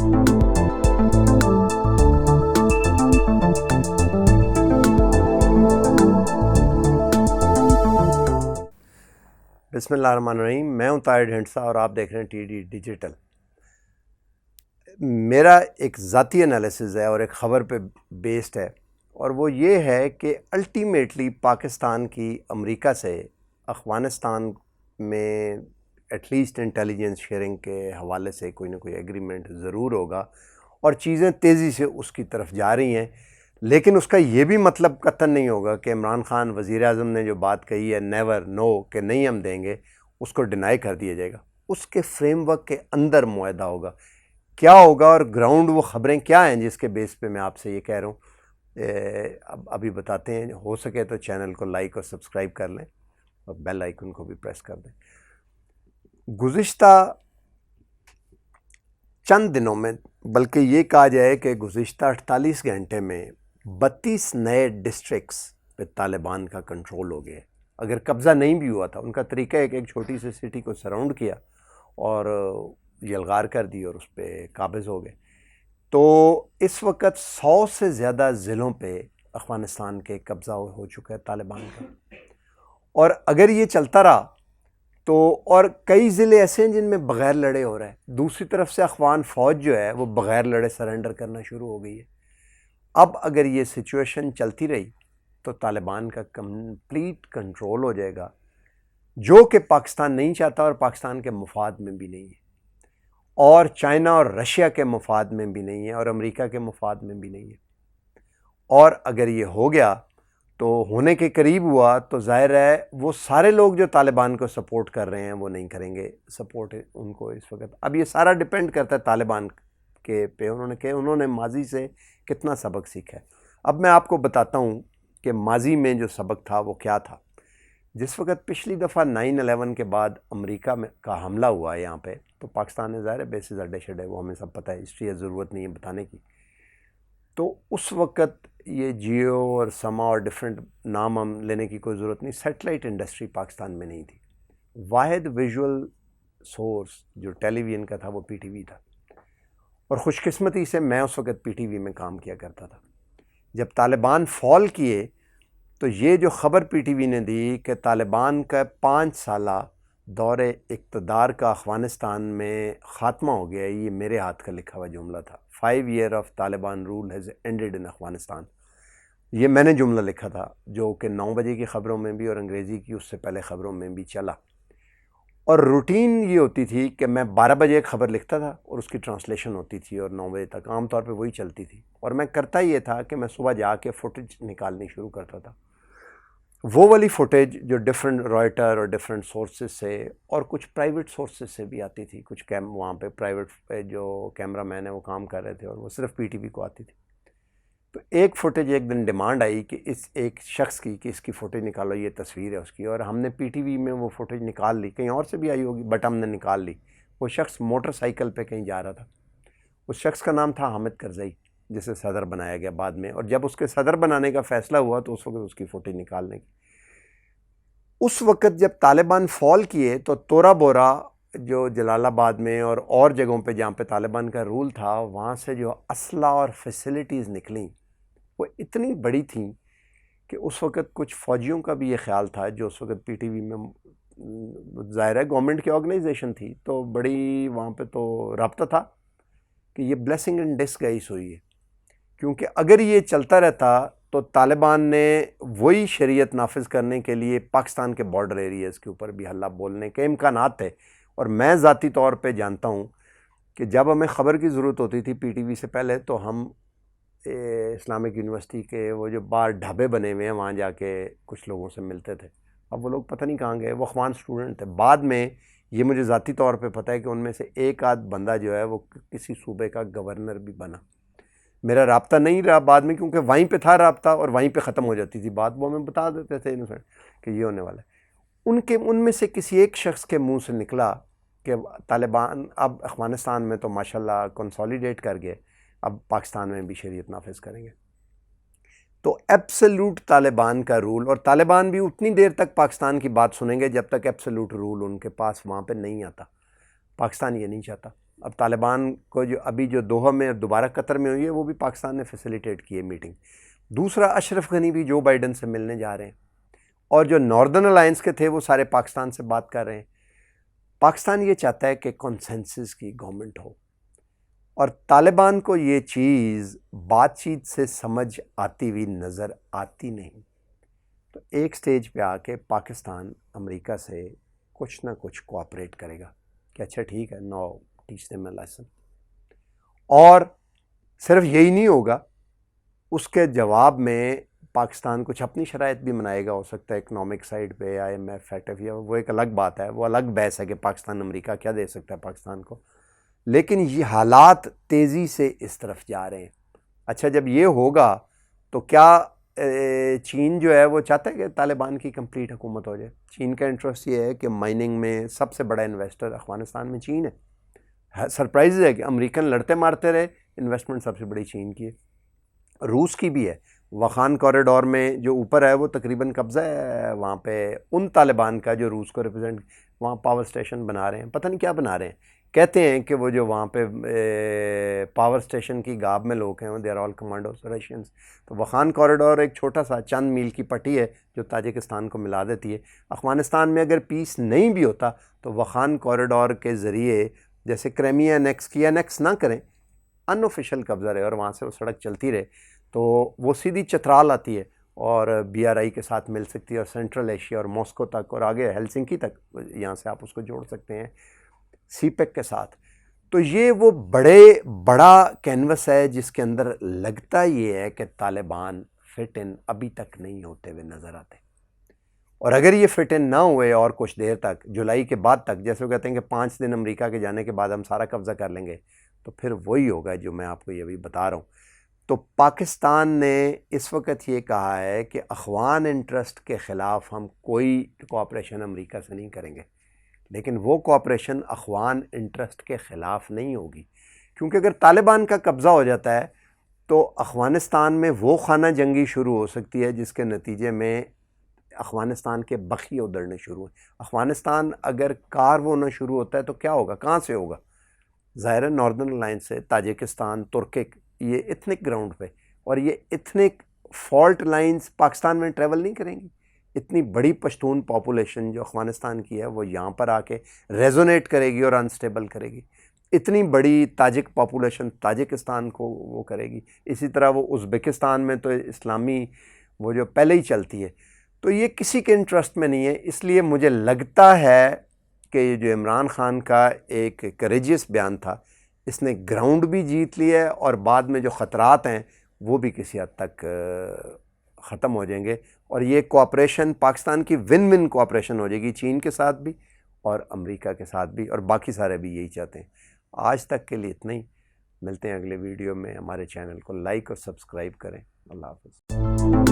بسم اللہ الرحمن الرحیم. میں ہوں طاہر ڈھنڈسا اور آپ دیکھ رہے ہیں ٹی ڈی ڈیجیٹل. میرا ایک ذاتی انالیسز ہے اور ایک خبر پہ بیسڈ ہے، اور وہ یہ ہے کہ الٹیمیٹلی پاکستان کی امریکہ سے افغانستان میں ایٹ لیسٹ انٹیلیجنس شیئرنگ کے حوالے سے کوئی نہ کوئی ایگریمنٹ ضرور ہوگا، اور چیزیں تیزی سے اس کی طرف جا رہی ہیں. لیکن اس کا یہ بھی مطلب قطعاً نہیں ہوگا کہ عمران خان وزیر اعظم نے جو بات کہی ہے نیور نو کہ نہیں ہم دیں گے، اس کو ڈینائی کر دیا جائے گا. اس کے فریم ورک کے اندر معاہدہ ہوگا. کیا ہوگا اور گراؤنڈ وہ خبریں کیا ہیں جس کے بیس پہ میں آپ سے یہ کہہ رہا ہوں، ابھی بتاتے ہیں. ہو سکے تو چینل کو لائک اور سبسکرائب کر لیں اور بیل آئیکن کو بھی پریس کر دیں. گزشتہ چند دنوں میں، بلکہ یہ کہا جائے کہ گزشتہ 48 گھنٹے میں 32 نئے ڈسٹرکٹس پہ طالبان کا کنٹرول ہو گیا. اگر قبضہ نہیں بھی ہوا تھا، ان کا طریقہ ایک چھوٹی سی سٹی کو سراؤنڈ کیا اور یلغار کر دی اور اس پہ قابض ہو گئے. تو اس وقت 100 سے زیادہ ضلعوں پہ افغانستان کے قبضہ ہو چکا ہے طالبان کا. اور اگر یہ چلتا رہا تو اور کئی ضلع ایسے ہیں جن میں بغیر لڑے ہو رہا ہے. دوسری طرف سے افغان فوج جو ہے وہ بغیر لڑے سرنڈر کرنا شروع ہو گئی ہے. اب اگر یہ سچویشن چلتی رہی تو طالبان کا کمپلیٹ کنٹرول ہو جائے گا، جو کہ پاکستان نہیں چاہتا اور پاکستان کے مفاد میں بھی نہیں ہے، اور چائنا اور رشیا کے مفاد میں بھی نہیں ہے، اور امریکہ کے مفاد میں بھی نہیں ہے. اور اگر یہ ہو گیا تو ہونے کے قریب ہوا تو ظاہر ہے وہ سارے لوگ جو طالبان کو سپورٹ کر رہے ہیں وہ نہیں کریں گے سپورٹ ان کو اس وقت. اب یہ سارا ڈیپینڈ کرتا ہے طالبان کے پہ، انہوں نے ماضی سے کتنا سبق سیکھا ہے. اب میں آپ کو بتاتا ہوں کہ ماضی میں جو سبق تھا وہ کیا تھا. جس وقت پچھلی دفعہ 9/11 کے بعد امریکہ میں کا حملہ ہوا ہے یہاں پہ، تو پاکستان نے ظاہر ہے بیسز اڈے شڈے، وہ ہمیں سب پتہ ہے، ہسٹری ہے، ضرورت نہیں ہے بتانے کی. تو اس وقت یہ جیو اور سما اور ڈیفرنٹ نام ہم لینے کی کوئی ضرورت نہیں، سیٹلائٹ انڈسٹری پاکستان میں نہیں تھی. واحد ویژول سورس جو ٹیلی ویژن کا تھا وہ پی ٹی وی تھا، اور خوش قسمتی سے میں اس وقت پی ٹی وی میں کام کیا کرتا تھا. جب طالبان فال کیے تو یہ جو خبر پی ٹی وی نے دی کہ طالبان کا 5 سالہ دور اقتدار کا افغانستان میں خاتمہ ہو گیا، یہ میرے ہاتھ کا لکھا ہوا جملہ تھا. 5 years of Taliban rule has ended in Afghanistan. یہ میں نے جملہ لکھا تھا جو کہ 9 بجے کی خبروں میں بھی اور انگریزی کی اس سے پہلے خبروں میں بھی چلا. اور روٹین یہ ہوتی تھی کہ میں 12 بجے ایک خبر لکھتا تھا اور اس کی ٹرانسلیشن ہوتی تھی، اور 9 بجے تک عام طور پہ وہی چلتی تھی. اور میں کرتا یہ تھا کہ میں صبح جا کے فوٹیج نکالنی شروع کرتا تھا، وہ والی فوٹیج جو ڈفرینٹ رائٹر اور ڈفرینٹ سورسز سے اور کچھ پرائیویٹ سورسز سے بھی آتی تھی. کچھ وہاں پہ پرائیویٹ جو کیمرہ مین ہے وہ کام کر رہے تھے اور وہ صرف پی ٹی وی کو آتی تھی. تو ایک فوٹیج ایک دن ڈیمانڈ آئی کہ اس ایک شخص کی کہ اس کی فوٹیج نکالو، یہ تصویر ہے اس کی، اور ہم نے پی ٹی وی میں وہ فوٹیج نکال لی. کہیں اور سے بھی آئی ہوگی بٹ ہم نے نکال لی. وہ شخص موٹر سائیکل پہ کہیں جا رہا تھا. اس شخص کا نام تھا حامد کرزئی، جسے صدر بنایا گیا بعد میں. اور جب اس کے صدر بنانے کا فیصلہ ہوا تو اس وقت اس کی فوٹیج نکالنے کی. اس وقت جب طالبان فال کیے تو تورا بورا جو جلال آباد میں اور جگہوں پہ جہاں پہ طالبان کا رول تھا، وہاں سے جو اسلحہ اور فیسلٹیز نکلیں وہ اتنی بڑی تھیں کہ اس وقت کچھ فوجیوں کا بھی یہ خیال تھا جو اس وقت پی ٹی وی میں، ظاہر ہے گورنمنٹ کی آرگنائزیشن تھی تو بڑی وہاں پہ تو رابطہ تھا کہ یہ بلیسنگ ان ڈسگائز ہوئی ہے. کیونکہ اگر یہ چلتا رہتا تو طالبان نے وہی شریعت نافذ کرنے کے لیے پاکستان کے بارڈر ایریاز کے اوپر بھی حلہ بولنے کے امکانات تھے. اور میں ذاتی طور پہ جانتا ہوں کہ جب ہمیں خبر کی ضرورت ہوتی تھی پی ٹی وی سے پہلے تو ہم اسلامک یونیورسٹی کے وہ جو باہر ڈھابے بنے ہوئے ہیں وہاں جا کے کچھ لوگوں سے ملتے تھے. اب وہ لوگ پتہ نہیں کہاں گئے، وہ افغان اسٹوڈنٹ تھے. بعد میں یہ مجھے ذاتی طور پہ پتہ ہے کہ ان میں سے ایک آدھ بندہ جو ہے وہ کسی صوبے کا گورنر بھی بنا. میرا رابطہ نہیں رہا بعد میں، کیونکہ وہیں پہ تھا رابطہ اور وہیں پہ ختم ہو جاتی تھی بات. وہ ہمیں بتا دیتے تھے کہ یہ ہونے والا ہے. ان میں سے کسی ایک شخص کے منہ سے نکلا کہ طالبان اب افغانستان میں تو ماشاءاللہ کنسالیڈیٹ کر گئے، اب پاکستان میں بھی شریعت نافذ کریں گے. تو ایبسلیوٹ طالبان کا رول، اور طالبان بھی اتنی دیر تک پاکستان کی بات سنیں گے جب تک ایبسلیوٹ رول ان کے پاس وہاں پہ نہیں آتا. پاکستان یہ نہیں چاہتا. اب طالبان کو جو ابھی جو دوحہ میں دوبارہ قطر میں ہوئی ہے وہ بھی پاکستان نے فیسیلیٹیٹ کی ہے میٹنگ. دوسرا اشرف غنی بھی جو بائیڈن سے ملنے جا رہے ہیں, اور جو ناردرن الائنس کے تھے وہ سارے پاکستان سے بات کر رہے ہیں. پاکستان یہ چاہتا ہے کہ کنسنسس کی گورنمنٹ ہو, اور طالبان کو یہ چیز بات چیت سے سمجھ آتی ہوئی نظر آتی نہیں. تو ایک سٹیج پہ آ کے پاکستان امریکہ سے کچھ نہ کچھ کوآپریٹ کرے گا کہ اچھا ٹھیک ہے, know teach them a lesson. اور صرف یہی نہیں ہوگا, اس کے جواب میں پاکستان کچھ اپنی شرائط بھی بنائے گا, ہو سکتا ہے اکنامک سائڈ پہ IMF FATF, یا وہ ایک الگ بات ہے, وہ الگ بحث ہے کہ پاکستان امریکہ کیا دے سکتا ہے پاکستان کو. لیکن یہ حالات تیزی سے اس طرف جا رہے ہیں. اچھا جب یہ ہوگا تو کیا چین جو ہے وہ چاہتا ہے کہ طالبان کی کمپلیٹ حکومت ہو جائے؟ چین کا انٹرسٹ یہ ہے کہ مائننگ میں سب سے بڑا انویسٹر افغانستان میں چین ہے. سرپرائز ہے کہ امریکن لڑتے مارتے رہے, انویسٹمنٹ سب سے بڑی چین کی ہے, روس کی بھی ہے. وخان کوریڈور میں جو اوپر ہے وہ تقریباً قبضہ ہے وہاں پہ ان طالبان کا جو روس کو ریپرزینٹ, وہاں پاور اسٹیشن بنا رہے ہیں, پتہ نہیں کیا بنا رہے ہیں. کہتے ہیں کہ وہ جو وہاں پہ پاور اسٹیشن کی گاب میں لوگ ہیں they are all commandos Russians. تو وخان کوریڈور ایک چھوٹا سا چند میل کی پٹی ہے جو تاجکستان کو ملا دیتی ہے. افغانستان میں اگر پیس نہیں بھی ہوتا تو وخان کوریڈور کے ذریعے جیسے کرائمیا انیکس کیا, انیکس نہ کریں, ان آفیشیل قبضہ رہے اور وہاں سے وہ سڑک چلتی رہے, تو وہ سیدھی چترال آتی ہے اور BRI کے ساتھ مل سکتی ہے, اور سینٹرل ایشیا اور ماسکو تک اور آگے ہیلسنکی تک, یہاں سے آپ اس کو جوڑ سکتے ہیں CPEC کے ساتھ. تو یہ وہ بڑا کینوس ہے جس کے اندر لگتا یہ ہے کہ طالبان فٹ ان ابھی تک نہیں ہوتے ہوئے نظر آتے. اور اگر یہ فٹ ان نہ ہوئے اور کچھ دیر تک, جولائی کے بعد تک, جیسے وہ کہتے ہیں کہ 5 دن امریکہ کے جانے کے بعد ہم سارا قبضہ کر لیں گے, تو پھر وہی ہوگا جو میں آپ کو یہ بھی بتا رہا ہوں. تو پاکستان نے اس وقت یہ کہا ہے کہ اخوان انٹرسٹ کے خلاف ہم کوئی کوآپریشن امریکہ سے نہیں کریں گے, لیکن وہ کوآپریشن اخوان انٹرسٹ کے خلاف نہیں ہوگی, کیونکہ اگر طالبان کا قبضہ ہو جاتا ہے تو افغانستان میں وہ خانہ جنگی شروع ہو سکتی ہے جس کے نتیجے میں افغانستان کے بخی ادھڑنے شروع ہیں. افغانستان اگر کار وہ ہونا شروع ہوتا ہے تو کیا ہوگا, کہاں سے ہوگا؟ ظاہر ناردرن الائنس سے, تاجکستان, ترکک, یہ ایتھنک گراؤنڈ پہ, اور یہ ایتھنک فالٹ لائنز پاکستان میں ٹریول نہیں کریں گی. اتنی بڑی پشتون پاپولیشن جو افغانستان کی ہے وہ یہاں پر آ کے ریزونیٹ کرے گی اور انسٹیبل کرے گی. اتنی بڑی تاجک پاپولیشن تاجکستان کو وہ کرے گی. اسی طرح وہ ازبکستان میں تو اسلامی وہ جو پہلے ہی چلتی ہے. تو یہ کسی کے انٹرسٹ میں نہیں ہے. اس لیے مجھے لگتا ہے کہ یہ جو عمران خان کا ایک کریجیس بیان تھا, اس نے گراؤنڈ بھی جیت لیا ہے, اور بعد میں جو خطرات ہیں وہ بھی کسی حد تک ختم ہو جائیں گے, اور یہ کوآپریشن پاکستان کی ون ون کوآپریشن ہو جائے گی, چین کے ساتھ بھی اور امریکہ کے ساتھ بھی, اور باقی سارے بھی یہی چاہتے ہیں. آج تک کے لیے اتنا ہی. ملتے ہیں اگلے ویڈیو میں. ہمارے چینل کو لائک اور سبسکرائب کریں. اللہ حافظ.